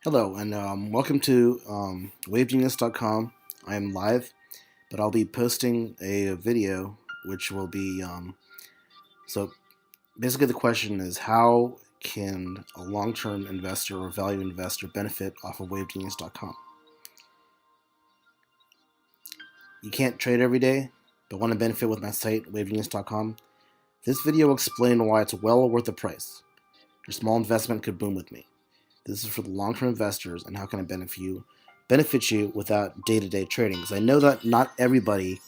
Hello, and welcome to WaveGenius.com. I am live, but I'll be posting a video which will be. So basically, the question is how can a long term investor or value investor benefit off of WaveGenius.com? You can't trade every day, but want to benefit with my site, WaveGenius.com? This video will explain why it's well worth the price. Your small investment could boom with me. This is for the long-term investors and how can I benefit you without day-to-day trading. Because I know that not everybody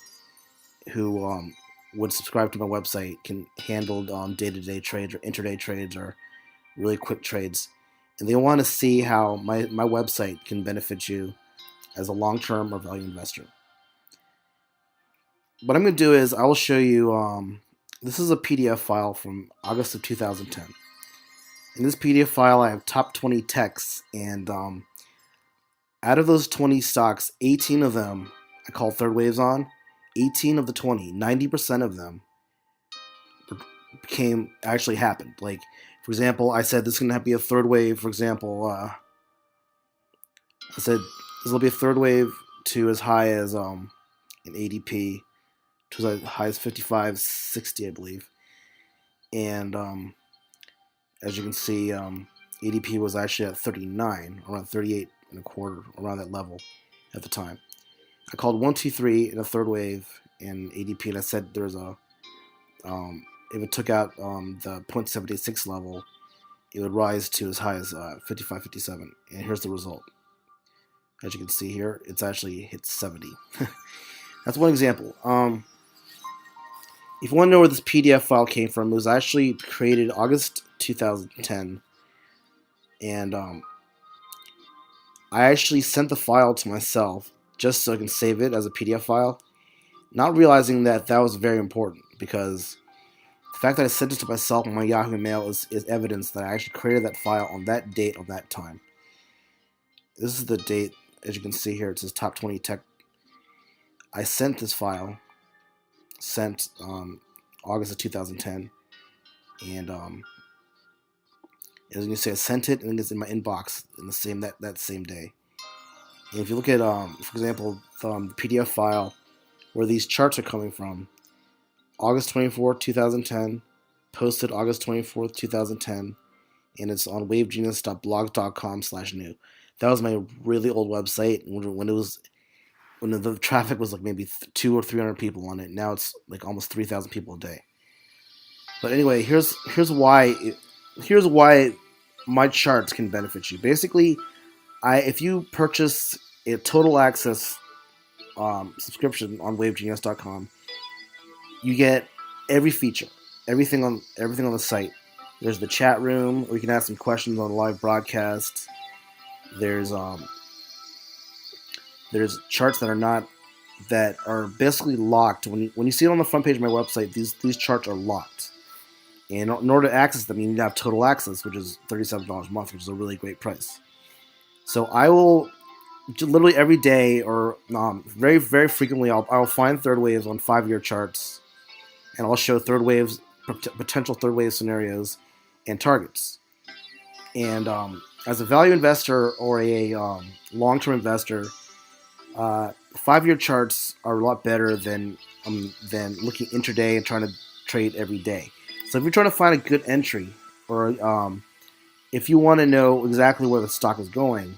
who would subscribe to my website can handle day-to-day trades or intraday trades or really quick trades. And they want to see how my website can benefit you as a long-term or value investor. What I'm going to do is I will show you, this is a PDF file from August of 2010. In this PDF file, I have top 20 techs, and out of those 20 stocks, 18 of them I call third waves on. 18 of the 20, 90% of them actually happened. Like, for example, I said this is going to be a third wave. For example, I said this will be a third wave to as high as an ADP to as high as 55.60, I believe. And as you can see, ADP was actually at 39, around 38 and a quarter, around that level at the time. I called 1, 2, 3 in a third wave in ADP, and I said there's a if it took out the 0.76 level, it would rise to as high as 55, 57. And here's the result. As you can see here, it's actually hit 70. That's one example. If you want to know where this PDF file came from, it was actually created August 2010, and I actually sent the file to myself just so I can save it as a PDF file, not realizing that that was very important, because the fact that I sent it to myself on my Yahoo Mail is evidence that I actually created that file on that date, on that time. This is the date, as you can see here, it says top 20 tech. I sent this file, sent August of 2010, and as you can see, I sent it, and it's in my inbox in the same that same day. And if you look at, for example, the PDF file where these charts are coming from, August 24th, 2010, posted August 24th, 2010, and it's on wavegenius.blog.com/new. That was my really old website when the traffic was like maybe 200 or 300 people on it. Now it's like almost 3,000 people a day. But anyway, here's why my charts can benefit you. Basically, if you purchase a total access subscription on wavegenius.com, you get every feature, everything on the site. There's the chat room where you can ask some questions on the live broadcast. There's charts that are basically locked. When you see it on the front page of my website, these charts are locked. And in order to access them, you need to have total access, which is $37 a month, which is a really great price. So I will literally every day, or very, very frequently, I'll find third waves on 5-year charts, and I'll show potential third wave scenarios and targets. And as a value investor or a long-term investor, 5-year charts are a lot better than looking intraday and trying to trade every day. So if you're trying to find a good entry, or if you want to know exactly where the stock is going,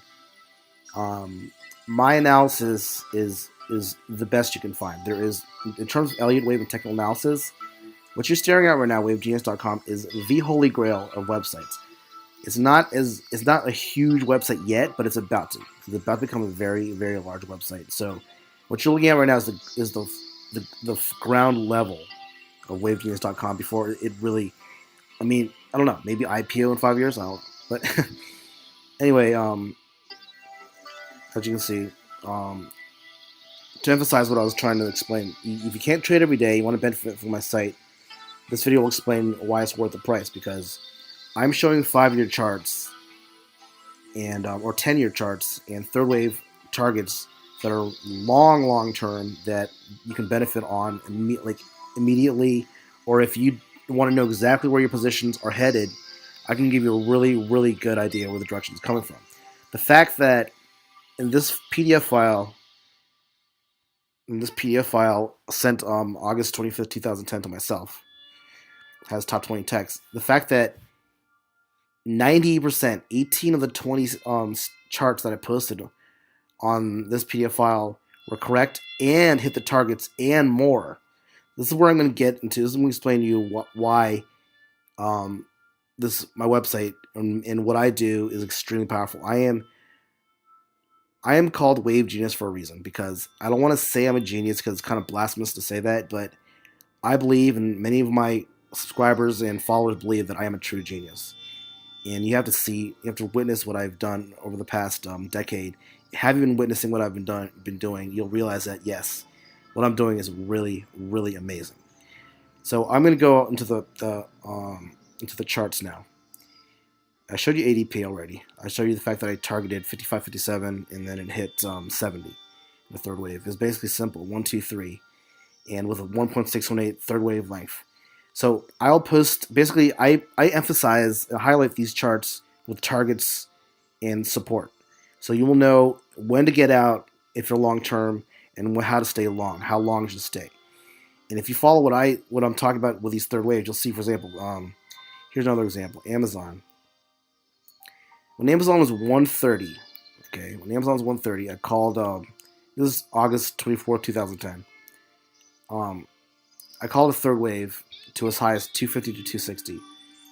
my analysis is the best you can find. There is, in terms of Elliott Wave and technical analysis, what you're staring at right now, WaveGenius.com, is the holy grail of websites. It's not a huge website yet, but it's about to. It's about to become a very, very large website. So what you're looking at right now is the ground level of WaveGenius.com before it really. I mean, I don't know. Maybe IPO in 5 years. I don't know. But anyway, as you can see, to emphasize what I was trying to explain, if you can't trade every day, you want to benefit from my site. This video will explain why it's worth the price, because I'm showing 5-year charts and or 10-year charts and third wave targets that are long term that you can benefit on immediately, or if you want to know exactly where your positions are headed, I can give you a really, really good idea where the direction is coming from. The fact that in this PDF file, sent August 25th, 2010 to myself, has top 20 text. The fact that 90%, 18 of the 20 charts that I posted on this PDF file were correct and hit the targets and more. This is where I'm going to get into. This is going to explain to you why this my website and what I do is extremely powerful. I am called Wave Genius for a reason, because I don't want to say I'm a genius because it's kind of blasphemous to say that, but I believe, and many of my subscribers and followers believe, that I am a true genius. And you have to witness what I've done over the past decade. Have you been witnessing what I've been doing? You'll realize that yes, what I'm doing is really, really amazing. So I'm going to go into the charts now. I showed you ADP already. I showed you the fact that I targeted 55, 57, and then it hit 70 in the third wave. It's basically simple: 1, 2, 3, and with a 1.618 third wave length. So I'll post, basically, I emphasize and highlight these charts with targets and support. So you will know when to get out if you're long term, and how to stay long, how long you should stay. And if you follow what I'm talking about with these third waves, you'll see, for example, here's another example: Amazon. When Amazon was 130, okay, when Amazon was 130, I called. This is August 24, 2010. I called a third wave to as high as 250 to 260.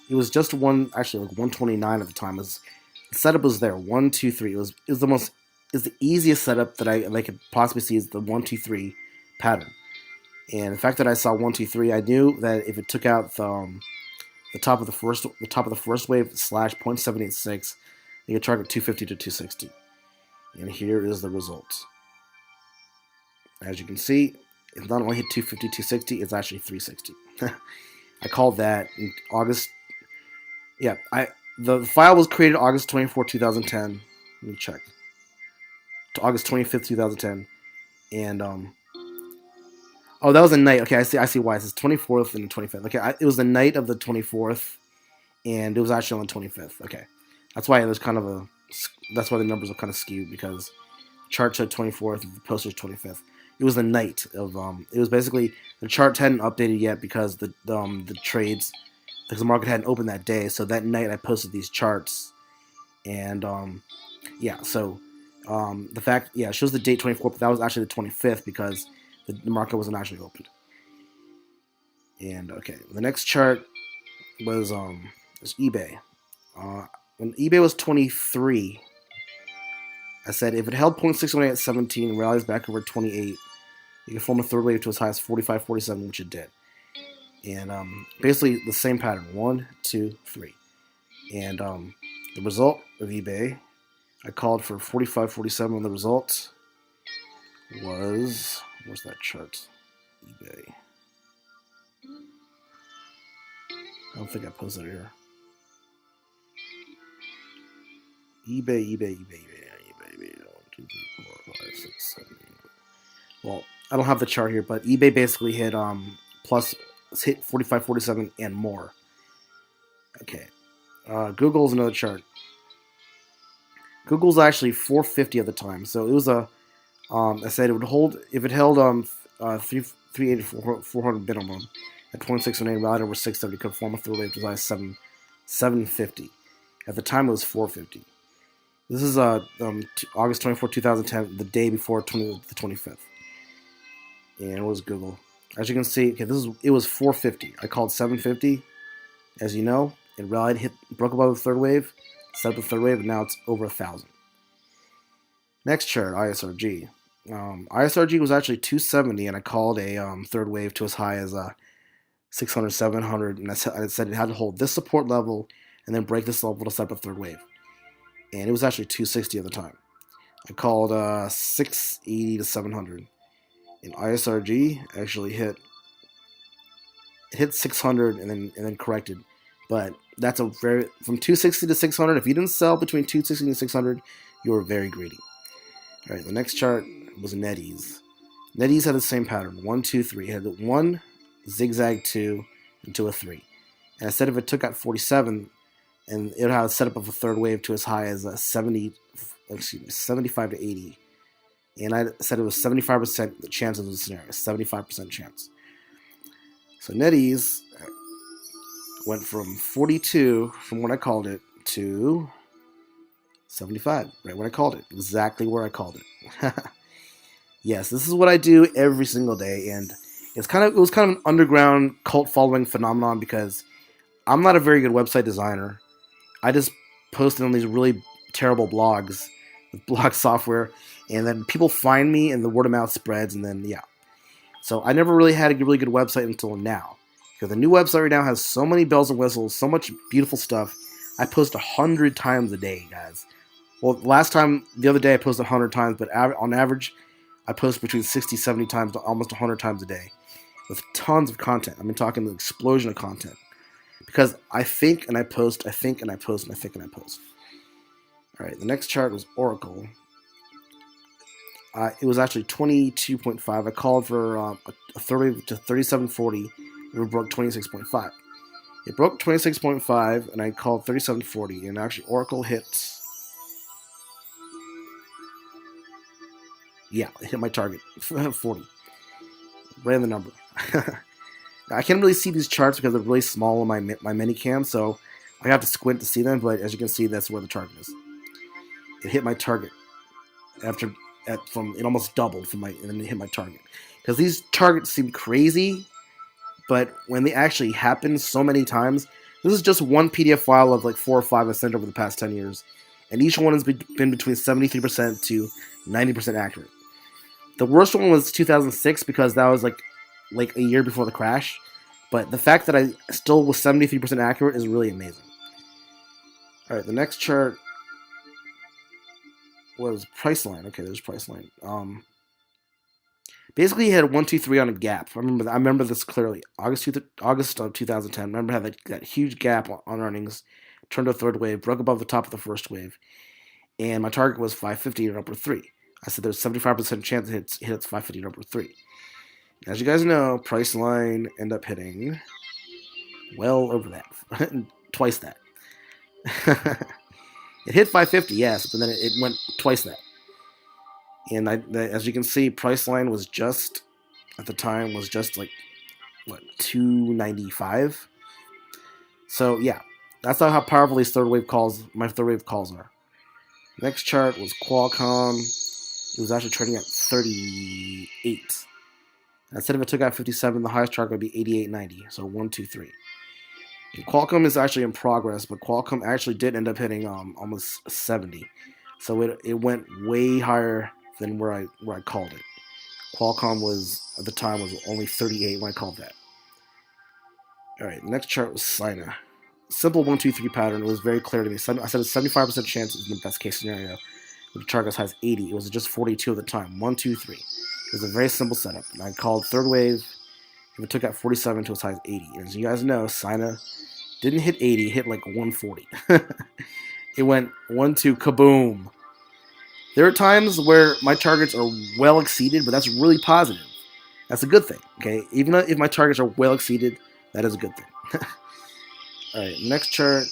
It was just like 129 at the time. The setup was there, 1, 2, 3. It was the easiest setup that I could possibly see, is the 1, 2, 3 pattern. And the fact that I saw 1, 2, 3, I knew that if it took out the top of the first wave / 0.786, you could target 250 to 260. And here is the results. As you can see, it not only hit 250, 260, it's actually 360. I called that in August. Yeah, the file was created August 24, 2010. Let me check. To August 25th, 2010. And oh, that was a night. Okay, I see why. It says 24th and the 25th. Okay, it was the night of the 24th, and it was actually on the 25th. Okay, that's why there's kind of that's why the numbers are kind of skewed, because chart said 24th, the poster 25th. It was the night of it was basically, the chart hadn't updated yet because the trades, because the market hadn't opened that day. So that night I posted these charts, and yeah. So the fact, yeah, it shows the date 24th, but that was actually the 25th because the market wasn't actually opened. And okay, the next chart was eBay. When eBay was 23, I said if it held 0.618 at 17 and rallies back over 28, you can form a third wave to as high as 45, 47, which it did. And basically the same pattern: 1, 2, 3. And the result of eBay, I called for 45, 47. And the result was, where's that chart? eBay. I don't think I posted it here. eBay. 1, 2, 3, 4, 5, 6, 7, 8. Well, I don't have the chart here, but eBay basically hit hit 45, 47 and more. Okay. Google's another chart. Google's actually 450 at the time, so it was I said it would hold, if it held 380, 400 minimum at 0.618, rallied over 670, could form a third wave to size 750. At the time, it was 450. This is August 24, 2010, the day before the 25th. And it was Google. As you can see, okay, it was 450. I called 750. As you know, it rallied, broke above the third wave, set up the third wave, and now it's over 1,000. Next chart, ISRG. ISRG was actually 270, and I called a third wave to as high as 600, 700, and I said it had to hold this support level and then break this level to set up a third wave. And it was actually 260 at the time. I called 680 to 700. And ISRG actually hit 600 and then corrected. But that's from 260 to 600. If you didn't sell between 260 and 600, you were very greedy. All right, the next chart was NetEase. NetEase had the same pattern: 1, 2, 3. It had the 1, zigzag 2, into a 3. And I said if it took out 47, and it had a setup of a third wave to as high as 75 to 80. And I said it was 75% the chance of the scenario, 75% chance. So NetEase went from 42 from when I called it to 75, right when I called it, exactly where I called it. Yes, this is what I do every single day, and it was kind of an underground cult following phenomenon because I'm not a very good website designer. I just posted on these really terrible blogs with blog software, and then people find me, and the word of mouth spreads, and then yeah. So I never really had a really good website until now, because the new website right now has so many bells and whistles, so much beautiful stuff. I post 100 times a day, guys. Well, the other day I posted 100 times, but on average, I post between 60, 70 times to almost 100 times a day with tons of content. I've been talking an explosion of content because I think and I post, I think and I post, and I think and I post. All right, the next chart was Oracle. It was actually 22.5. I called for a 30 to 37.40. It broke 26.5. It broke 26.5, and I called 37.40, and actually Oracle hit. Yeah, it hit my target, 40. Ran the number. I can't really see these charts because they're really small on my mini cam, so I have to squint to see them. But as you can see, that's where the target is. It hit my target it almost doubled and then it hit my target. Because these targets seem crazy, but when they actually happen so many times, this is just one PDF file of like 4 or 5 I sent over the past 10 years, and each one has been between 73% to 90% accurate. The worst one was 2006 because that was like a year before the crash. But the fact that I still was 73% accurate is really amazing. All right, the next chart was Priceline. Okay, there's Priceline. Basically, he had 1, 2, 3 on a gap. I remember this clearly. August of 2010. I remember how that huge gap on earnings turned to a third wave, broke above the top of the first wave, and my target was 550 and upper 3. I said there's 75% chance it hits 550 and upper 3. As you guys know, Priceline ended up hitting well over that, twice that. It hit 550, yes, but then it went twice that. And as you can see, Priceline was just at the time like what, 295. So yeah, that's how powerful these my third wave calls are. Next chart was Qualcomm. It was actually trading at 38. Instead of it took out 57, the highest target would be 88.90. So 1, 2, 3. And Qualcomm is actually in progress, but Qualcomm actually did end up hitting almost 70. So it went way higher than where I called it. Qualcomm was at the time was only 38 when I called that. All right, next chart was Sina. Simple 1, 2, 3 pattern. It was very clear to me. I said a 75% chance in the best case scenario. The target has 80. It was just 42 at the time. 1, 2, 3. It was a very simple setup. And I called third wave. If it took out 47 to as high as 80. And as you guys know, Sina didn't hit 80. It hit like 140. It went 1, 2, kaboom. There are times where my targets are well exceeded, but that's really positive. That's a good thing, okay? Even if my targets are well exceeded, that is a good thing. All right, next chart.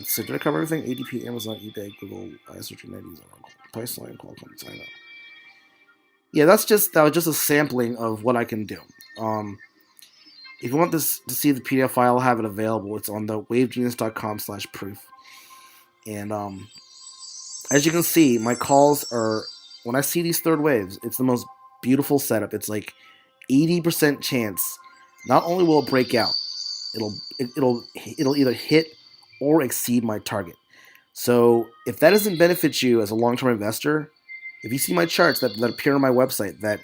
So did I cover everything? ADP, Amazon, eBay, Google, iSearch, NetEase, Priceline, Qualcomm, China. Yeah, that was just a sampling of what I can do. If you want to see the PDF file, I'll have it available. It's on the wavegenius.com/proof. And as you can see, my calls are, when I see these third waves, it's the most beautiful setup. It's like 80% chance. Not only will it break out, it'll either hit or exceed my target. So if that doesn't benefit you as a long-term investor, if you see my charts that appear on my website that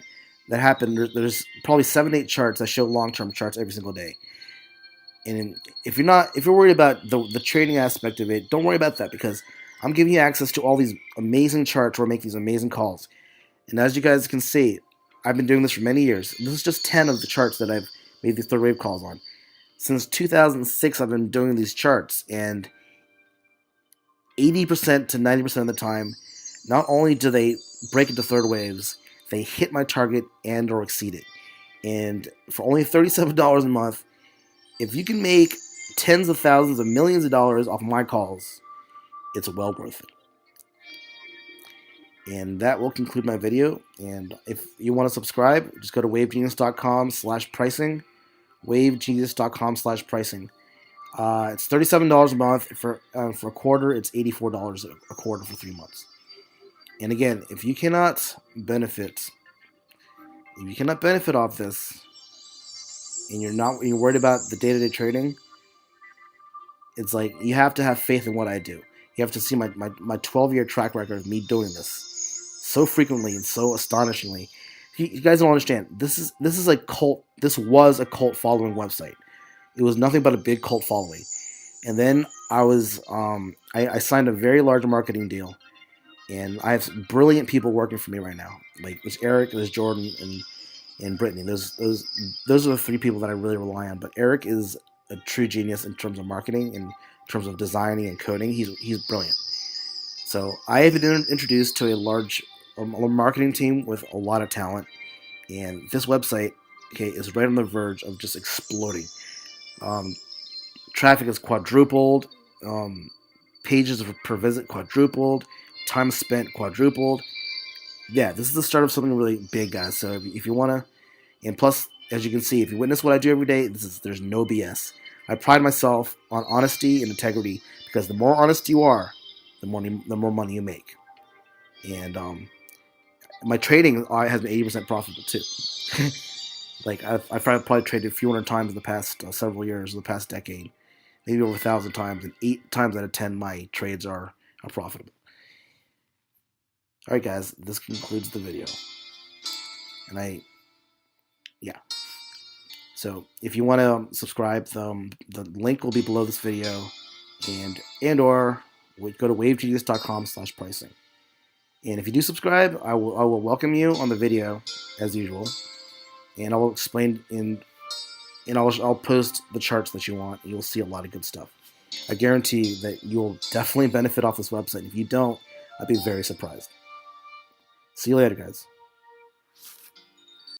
happen, there's probably 7-8 charts that show long-term charts every single day. And if you're worried about the trading aspect of it, don't worry about that, because I'm giving you access to all these amazing charts where I make these amazing calls. And as you guys can see, I've been doing this for many years. This is just 10 of the charts that I've made these third wave calls on. Since 2006, I've been doing these charts, and 80% to 90% of the time, not only do they break into third waves, they hit my target and or exceed it. And for only $37 a month, if you can make tens of thousands of millions of dollars off my calls, it's well worth it. And that will conclude my video. And if you want to subscribe, just go to wavegenius.com/pricing. Wavegenius.com/pricing. It's $37 a month for a quarter. It's $84 a quarter for 3 months. And again, if you cannot benefit off this, and you're worried about the day-to-day trading, it's like you have to have faith in what I do. You have to see my 12-year track record of me doing this so frequently and so astonishingly. You guys don't understand. This is a cult. This was a cult following website. It was nothing but a big cult following. And then I signed a very large marketing deal, and I have brilliant people working for me right now. Like there's Eric, there's Jordan, and Brittany. Those are the 3 people that I really rely on. But Eric is a true genius in terms of marketing, in terms of designing and coding. He's brilliant. So I have been introduced to a large marketing team with a lot of talent, and this website, okay, is right on the verge of just exploding. Traffic is quadrupled, pages per visit quadrupled, time spent quadrupled. Yeah, this is the start of something really big, guys. So if you want to, and plus, as you can see, if you witness what I do every day, there's no BS. I pride myself on honesty and integrity, because the more honest you are, the more money you make. And my trading has been 80% profitable too. Like I've probably traded a few hundred times in the past several years, the past decade, maybe over 1,000 times, and 8 times out of 10 my trades are profitable. All right, guys, this concludes the video, and So if you want to subscribe, the link will be below this video, or go to wavegenius.com/pricing. And if you do subscribe, I will welcome you on the video as usual, and I will explain I'll post the charts that you want. You'll see a lot of good stuff. I guarantee that you'll definitely benefit off this website. If you don't, I'd be very surprised. See you later, guys.